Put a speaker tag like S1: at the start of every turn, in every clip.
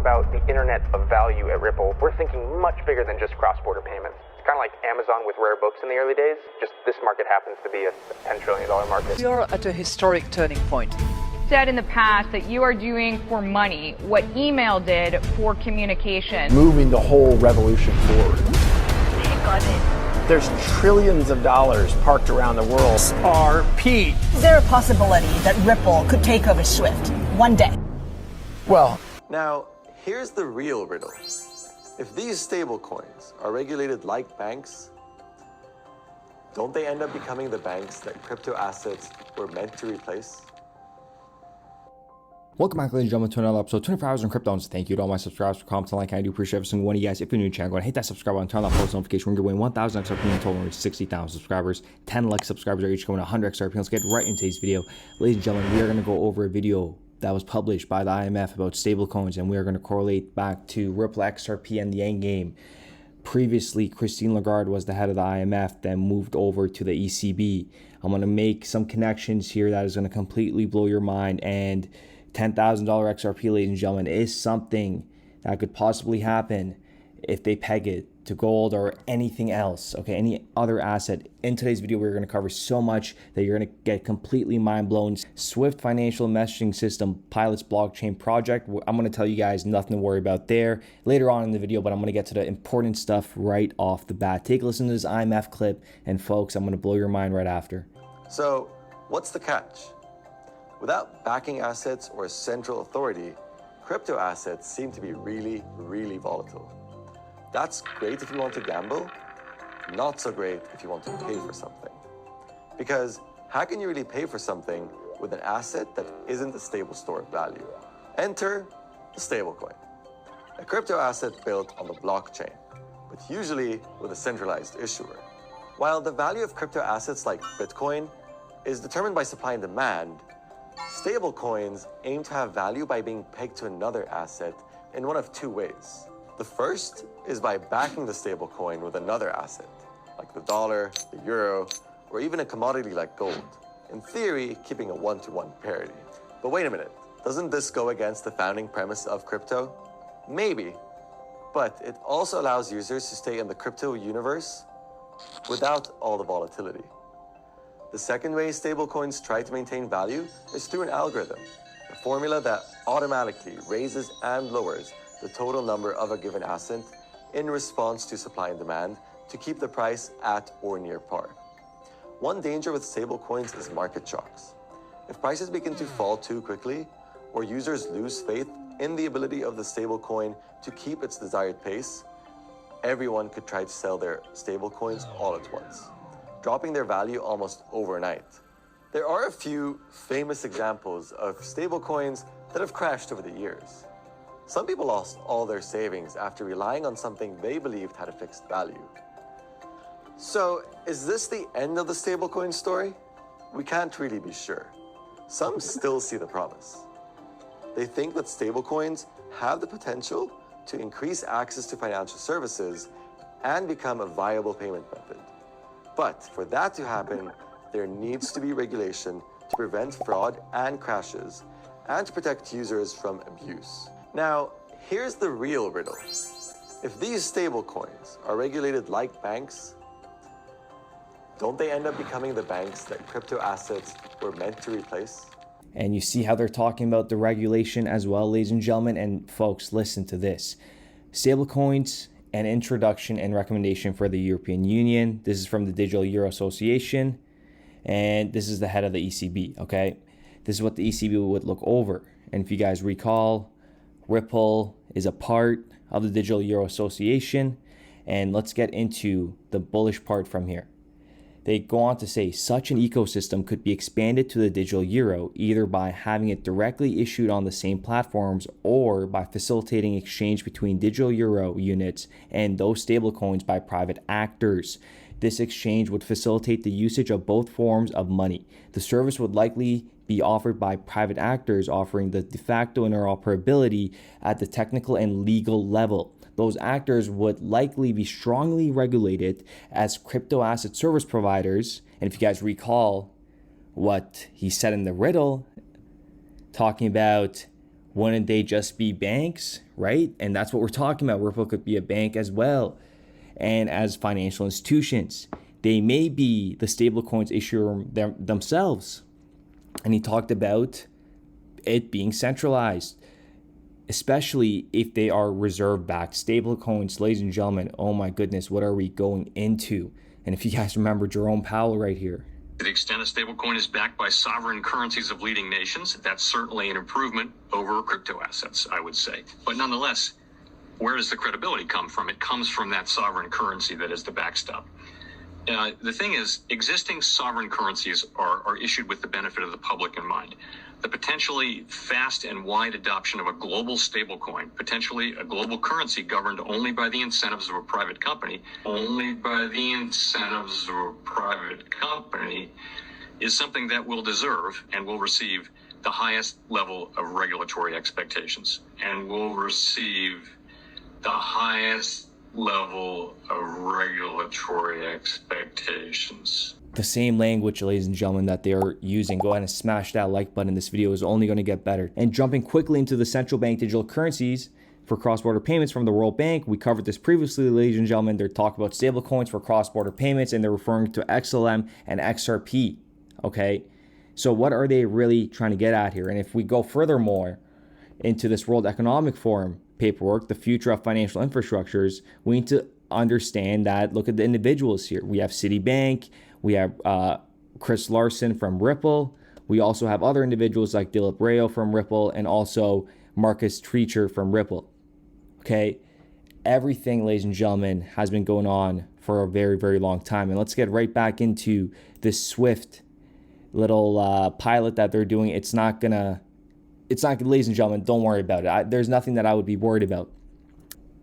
S1: about the internet of value at Ripple, we're thinking much bigger than just cross-border payments. It's kind of like Amazon with rare books in the early days, just this market happens to be a $10 trillion market.
S2: We are at a historic turning point.
S3: Said in the past that you are doing for money what email did for communication.
S4: Moving the whole revolution forward.
S5: Pick on it.
S4: There's trillions of dollars parked around the world. XRP.
S5: Is there a possibility that Ripple could take over Swift one day?
S4: Well,
S6: now, here's the real riddle. If these stablecoins are regulated like banks, don't they end up becoming the banks that crypto assets were meant to replace?
S7: Welcome back, ladies and gentlemen, to another episode 24 hours on crypto. And thank you to all my subscribers for commenting and liking. I do appreciate every single one of you guys. If you're new to the channel, go ahead and hit that subscribe button, turn on that post notification. We're going to give away 1,000 XRP in total, reach 60,000 subscribers. 10 like subscribers are each going to 100 XRP. Let's get right into today's video. Ladies and gentlemen, we are going to go over a video that was published by the IMF about stablecoins, and we are going to correlate back to Ripple XRP and the end game. Previously, Christine Lagarde was the head of the IMF, then moved over to the ECB. I'm going to make some connections here that is going to completely blow your mind, and $10,000 XRP, ladies and gentlemen, is something that could possibly happen if they peg it to gold or anything else, okay, any other asset. In today's video, we're going to cover so much that you're going to get completely mind blown. Swift financial messaging system pilots blockchain project. I'm going to tell you guys nothing to worry about there later on in the video, but I'm going to get to the important stuff right off the bat. Take a listen to this IMF clip, and folks, I'm going to blow your mind right after.
S6: So, what's the catch? Without backing assets or a central authority, crypto assets seem to be really, really volatile. That's great if you want to gamble, not so great if you want to pay for something. Because how can you really pay for something with an asset that isn't a stable store of value? Enter the stablecoin, a crypto asset built on the blockchain, but usually with a centralized issuer. While the value of crypto assets like Bitcoin is determined by supply and demand, stablecoins aim to have value by being pegged to another asset in one of two ways. The first is by backing the stablecoin with another asset, like the dollar, the euro, or even a commodity like gold. In theory, keeping a one-to-one parity. But wait a minute, doesn't this go against the founding premise of crypto? Maybe, but it also allows users to stay in the crypto universe without all the volatility. The second way stablecoins try to maintain value is through an algorithm, a formula that automatically raises and lowers the total number of a given asset in response to supply and demand to keep the price at or near par. One danger with stablecoins is market shocks. If prices begin to fall too quickly, or users lose faith in the ability of the stablecoin to keep its desired pace, everyone could try to sell their stablecoins all at once, dropping their value almost overnight. There are a few famous examples of stablecoins that have crashed over the years. Some people lost all their savings after relying on something they believed had a fixed value. So, is this the end of the stablecoin story? We can't really be sure. Some still see the promise. They think that stablecoins have the potential to increase access to financial services and become a viable payment method. But for that to happen, there needs to be regulation to prevent fraud and crashes and to protect users from abuse. Now, here's the real riddle. If these stablecoins are regulated like banks, don't they end up becoming the banks that crypto assets were meant to replace?
S7: And you see how they're talking about the regulation as well, ladies and gentlemen. And folks, listen to this. Stablecoins, an introduction and recommendation for the European Union. This is from the Digital Euro Association. And this is the head of the ECB, okay? This is what the ECB would look over. And if you guys recall, Ripple is a part of the Digital Euro Association. And let's get into the bullish part from here. They go on to say such an ecosystem could be expanded to the digital euro either by having it directly issued on the same platforms or by facilitating exchange between digital euro units and those stablecoins by private actors. This exchange would facilitate the usage of both forms of money. The service would likely be offered by private actors offering the de facto interoperability at the technical and legal level. Those actors would likely be strongly regulated as crypto asset service providers. And if you guys recall what he said in the riddle, talking about Wouldn't they just be banks, right? And that's what we're talking about. Ripple could be a bank as well. And as financial institutions, they may be the stablecoins issuer themselves. And he talked about it being centralized, especially if they are reserve-backed stablecoins. Ladies and gentlemen, oh my goodness, what are we going into? And if you guys remember Jerome Powell right here.
S8: To the extent a stablecoin is backed by sovereign currencies of leading nations, that's certainly an improvement over crypto assets, I would say. But nonetheless, where does the credibility come from? It comes from that sovereign currency that is the backstop. The thing is, existing sovereign currencies are issued with the benefit of the public in mind. The potentially fast and wide adoption of a global stablecoin, potentially a global currency governed only by the incentives of a private company, is something that will deserve and will receive the highest level of regulatory expectations.
S7: The same language, ladies and gentlemen, that they are using. Go ahead and smash that like button. This video is only going to get better. And jumping quickly into the central bank digital currencies for cross-border payments from the World Bank. We covered this previously, ladies and gentlemen. They're talking about stablecoins for cross-border payments, and they're referring to XLM and XRP. Okay, so what are they really trying to get at here? And if we go furthermore into this World Economic Forum paperwork, the future of financial infrastructures, we need to understand that. Look at the individuals here. We have Citibank, we have Chris Larson from Ripple. We also have other individuals like Dilip Rayo from Ripple, and also Marcus Treacher from Ripple. Okay, everything, ladies and gentlemen, has been going on for a very, very long time. And let's get right back into this Swift little pilot that they're doing. It's not, ladies and gentlemen, don't worry about it. There's nothing that I would be worried about.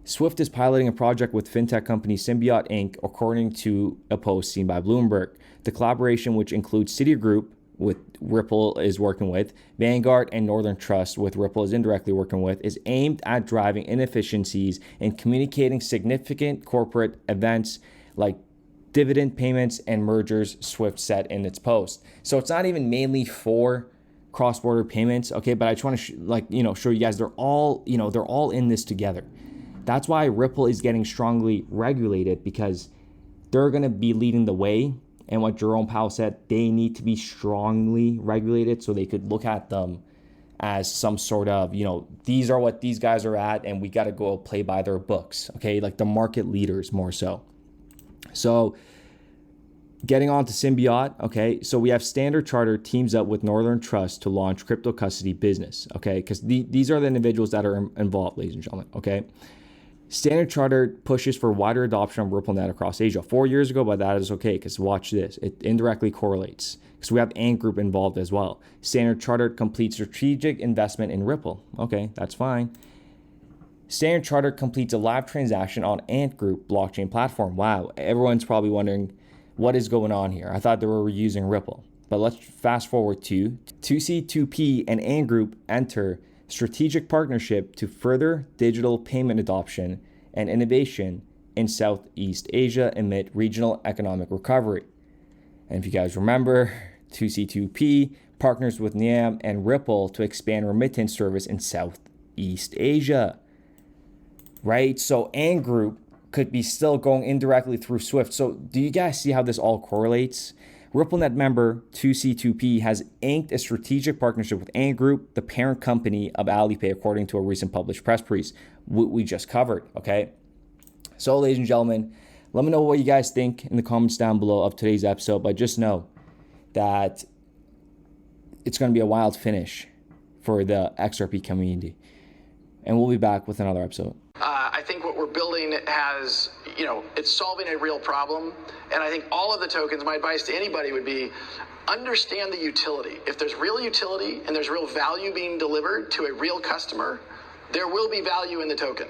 S7: Swift is piloting a project with fintech company Symbiote Inc., according to a post seen by Bloomberg. The collaboration, which includes Citigroup, with Ripple is working with, Vanguard and Northern Trust, with Ripple is indirectly working with, is aimed at driving inefficiencies and communicating significant corporate events like dividend payments and mergers, Swift said in its post. So it's not even mainly for cross-border payments, okay? But I just want to show you guys they're all in this together. That's why Ripple is getting strongly regulated, because they're going to be leading the way. And what Jerome Powell said, they need to be strongly regulated so they could look at them as some sort of, these are what these guys are at, and we got to go play by their books, okay? Like the market leaders more so. So getting on to Symbiote, okay? So we have Standard Chartered teams up with Northern Trust to launch crypto custody business, okay? Because these are the individuals that are involved, ladies and gentlemen, okay? Standard Chartered pushes for wider adoption of RippleNet across Asia 4 years ago, but that is okay, because watch this. It indirectly correlates, because we have Ant Group involved as well. Standard Chartered completes strategic investment in Ripple. Okay, that's fine. Standard Chartered completes a live transaction on Ant Group blockchain platform. Wow, everyone's probably wondering what is going on here. I thought they were using Ripple. But let's fast forward to 2C2P and Ant Group enter strategic partnership to further digital payment adoption and innovation in Southeast Asia amid regional economic recovery. And if you guys remember, 2C2P partners with Niam and Ripple to expand remittance service in Southeast Asia. Right? So Ant Group could be still going indirectly through Swift. So do you guys see how this all correlates? RippleNet member 2C2P has inked a strategic partnership with Ant Group, the parent company of Alipay, according to a recent published press release we just covered, okay? So, ladies and gentlemen, let me know what you guys think in the comments down below of today's episode, but just know that it's going to be a wild finish for the XRP community. And we'll be back with another episode.
S9: I think what we're building has, it's solving a real problem. And I think all of the tokens, my advice to anybody would be, understand the utility. If there's real utility and there's real value being delivered to a real customer, there will be value in the token.